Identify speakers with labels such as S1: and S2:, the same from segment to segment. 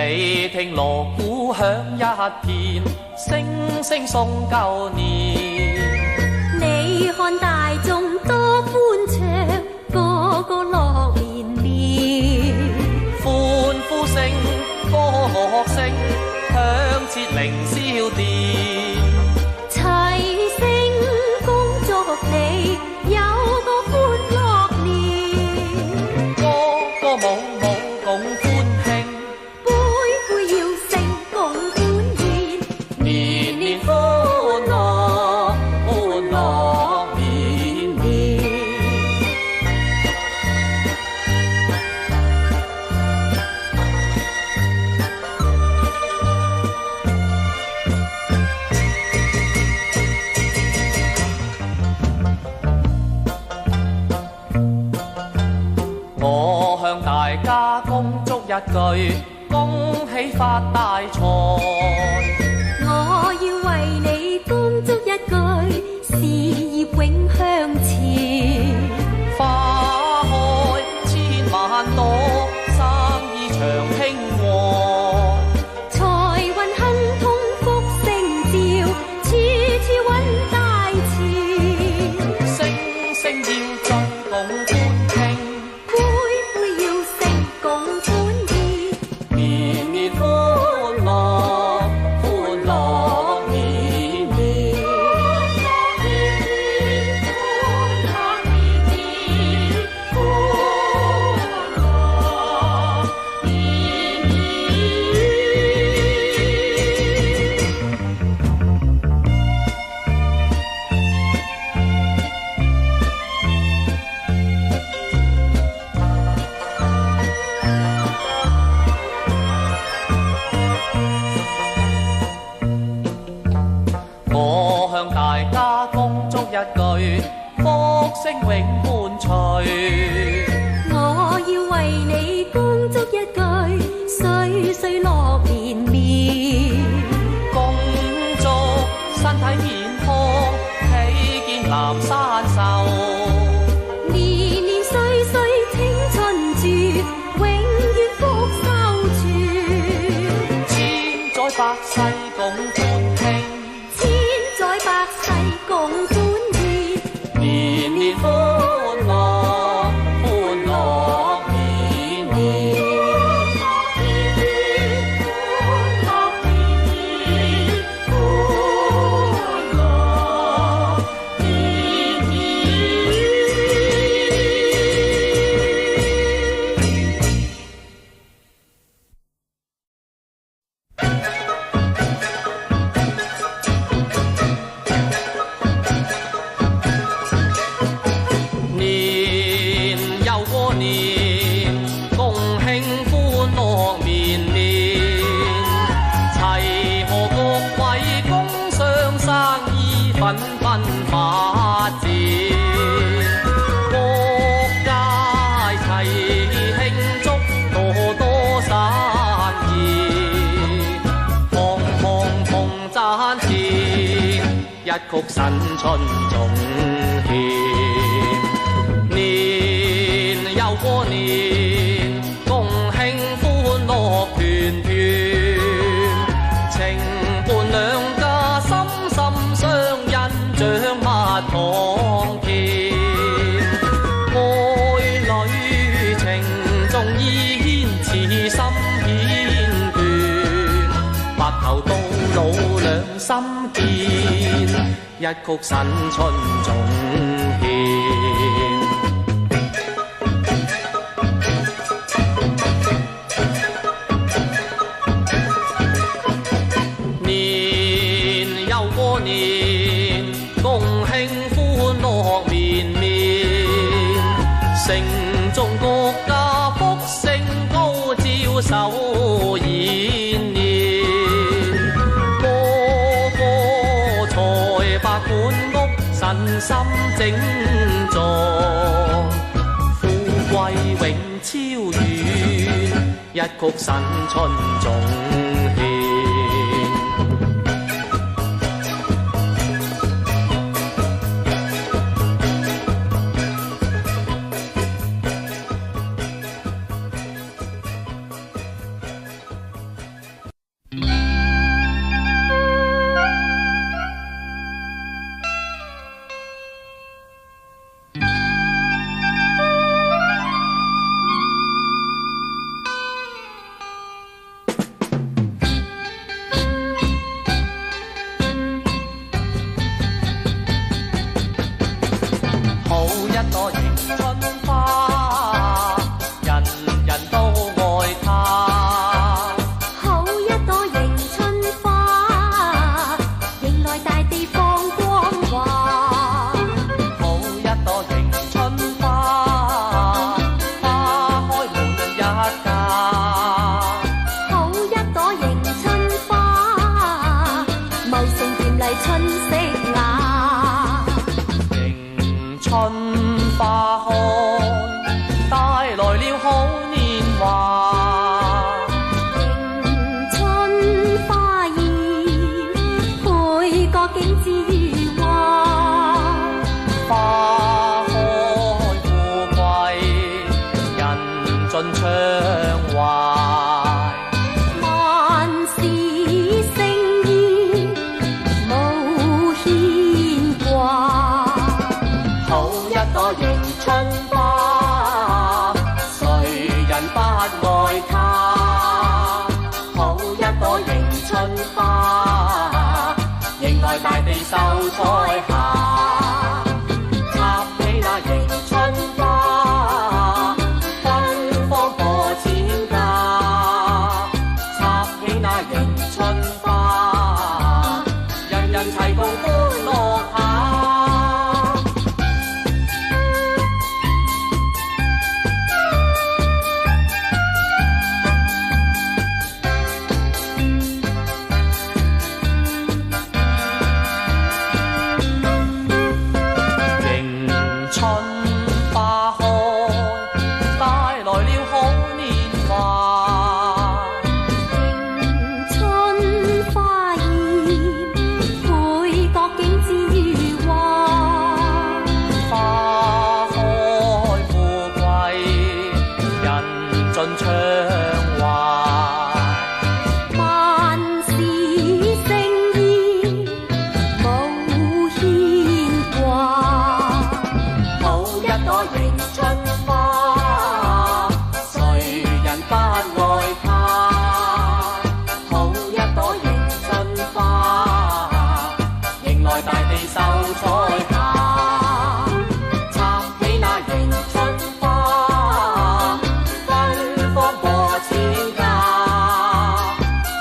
S1: 你聽鑼鼓響一片，聲聲送舊年。
S2: 你看大眾多歡暢，個個樂連連。
S1: 歡呼聲、歌樂聲，響徹凌霄殿。
S2: 齊聲恭祝你有個歡樂年。
S1: 歌歌舞舞共歡慶，
S2: 杯杯要勝共歡宴。
S1: 年年歡樂，歡樂年年。我向大家恭祝一句，恭喜發大財。
S2: 我要為你恭祝一句，事業永向前。
S1: 花開千萬朵，生意長興旺。
S2: 財運亨通福星照，處處揾大錢。
S1: 聲聲要進共歡慶，
S2: 杯杯要勝共歡宴。
S1: 年年歡樂，歡樂年年。我向大家恭祝一句，福星永伴隨。
S2: 我要為你恭祝一句，歲歲樂連綿。
S1: 恭祝身體健康，喜見南山壽。
S2: 年年歲歲青春住，永遠福壽存。
S1: 千載百世共歡慶，
S2: 千載百世共歡宴。
S1: 年年歡樂，歡樂年年。年又過年，共慶歡樂綿綿。齊賀各位工商生意紛紛發展，各界齊慶祝多多生意。行行同賺錢，一曲新春總獻。年又過年，共慶歡樂團團。情伴兩家心心相印，長蜜堂甜。愛侶情重依牽，此心牽斷。白頭到老兩心堅，一曲新春總獻。年又過年，共慶歡樂綿綿。城中各家福星高照，首延年。個個財帛滿屋，身心整壯。富貴永超遠，一曲新春總獻。朵迎春花，人人都愛它。
S2: 好一朵迎春花，迎來大地放光華。
S1: 好一朵迎春花，花開滿一家。
S2: 好一朵迎春花，茂盛豔麗春色雅。
S1: 迎春花開，帶來了好年華。
S2: 迎春花現，配個景致如畫。
S1: 花開富貴，人盡暢懷。
S2: 萬事勝意，無牽掛。
S1: 好一朵迎春花，誰人不愛它？好一朵迎春花，迎來大地秀彩霞。插起那迎春花，芬芳過千家。插起那迎春花，人人齊共歡樂下。迎春花開，帶來了好年華。
S2: 迎春花現，配個景致如畫。
S1: 花開富貴，人盡暢懷。
S2: 萬事勝意，無牽掛。
S1: 好一朵迎春花，誰人不愛它？好一朵迎春花，迎來大地秀彩霞。插起那迎春花，芬芳過千家。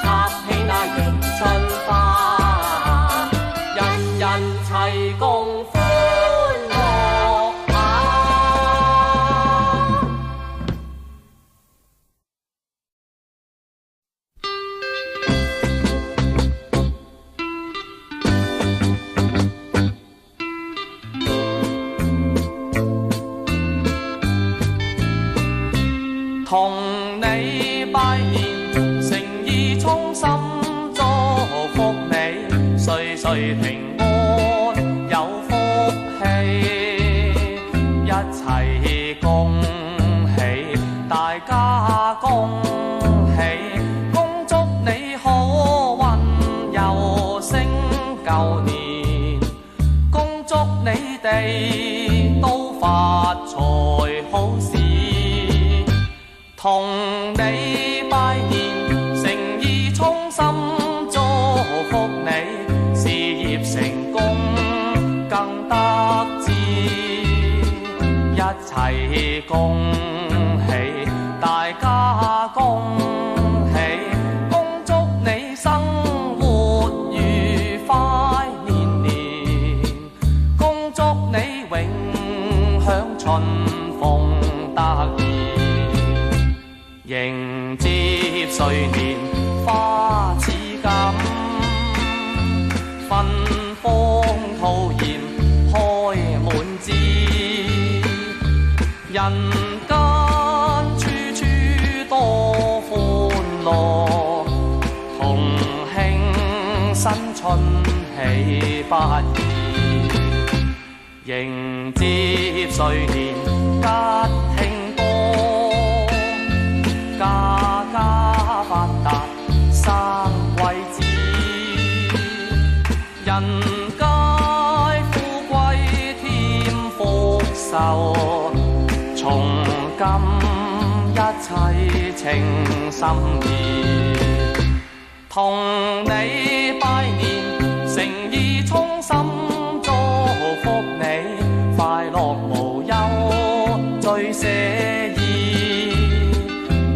S1: 插起那迎春花，人人齊共歡樂下。同你拜年，誠意衷心祝福你，歲歲平安有福氣，一齊恭喜，大家恭喜，恭祝你好運又升舊年，恭祝你哋都發財好事。同你拜年，誠意衷心祝福你，事業成功更得志，一齊恭喜，大家恭喜，恭祝你生活愉快年年，恭祝你永享春風得意。迎接歲年花似錦，芬芳吐豔開滿枝，人間處處多歡樂，同慶新春喜不易。迎接歲年吉慶多，家家發達生貴子，人皆富貴添福壽，從今一切情深意。同你拜年，誠意衷心祝福你，快樂無憂寫意，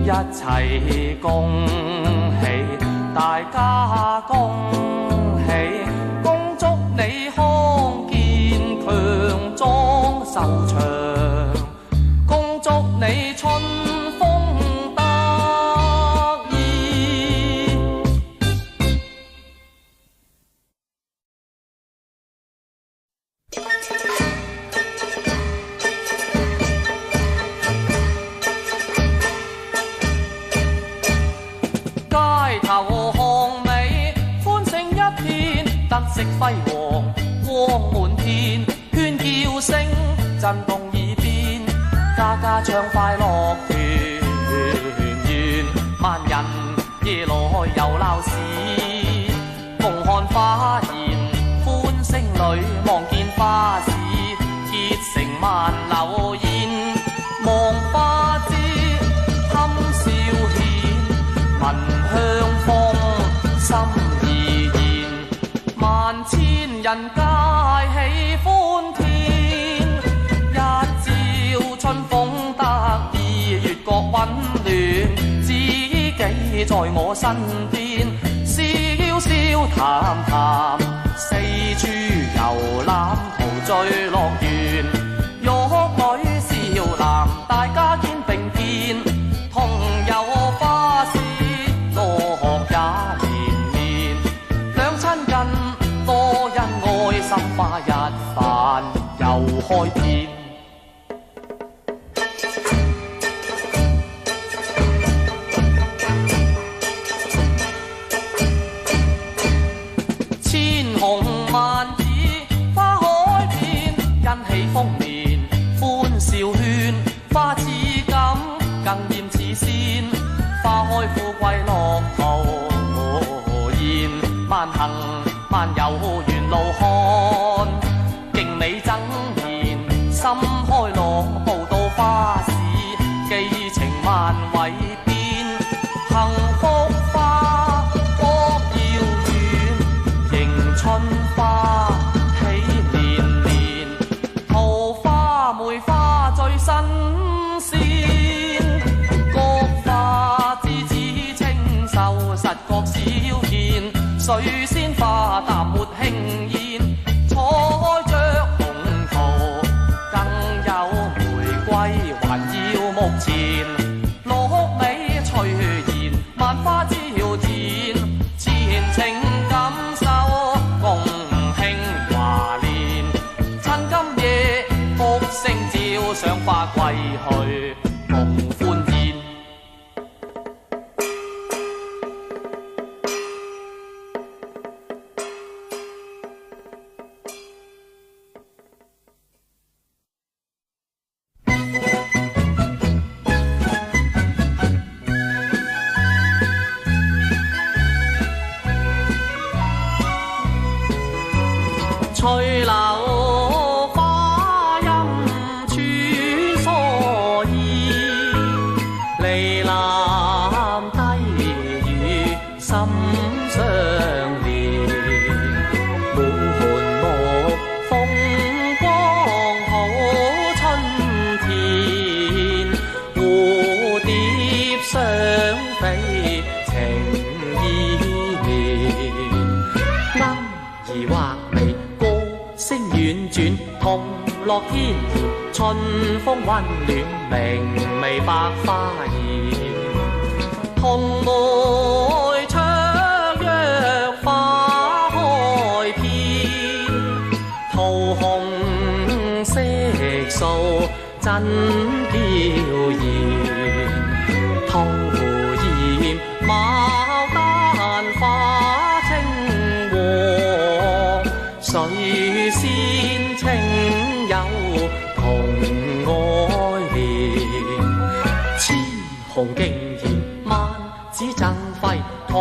S1: 一齊恭喜，大家恭喜，恭祝你康健強壯壽長，恭祝你春風得意。街頭巷尾歡聲一片，燈飾輝煌光滿天，喧叫聲震動耳邊，家家唱快樂團圓，萬人夜來遊鬧市，共看花宴歡聲裏，望見花市結成萬流煙，望花枝堪笑顯，聞香風心怡然，萬千人皆喜歡天，一朝春風得意，月覺溫暖，知己在我身邊，笑笑談談，四處遊覽陶醉樂園，玉女少男大家肩並肩，同遊花市樂也連綿，兩親近多恩愛，心花一瓣又開遍。千紅萬紫花海邊，欣喜豐年歡笑喧，花似錦更豔似仙，花開富貴樂陶然，萬行萬遊沿路看，敬你爭言心開朗，步到花市寄情萬位邊，幸福花國遙遠，迎春花喜連連，桃花梅花最新鮮，菊花枝枝清秀實覺少見，水仙花淡沒輕煙，採着紅桃更有玫瑰還要目前，鹿尾翠妍萬花招展，前情感受共慶華年，趁今夜福星照上花歸去共歡宴。吹柳花音穿梭意，離男低語心相連，滿目風光好春天，蝴蝶雙飛情意綿，鶯兒畫眉聲婉轉，同樂天然，春風溫暖，明媚百花現，同梅卓約花開遍，桃紅色素真嬌豔，桃葉牡丹花清黃，水仙清幽同愛憐，千紅競豔萬紫爭輝同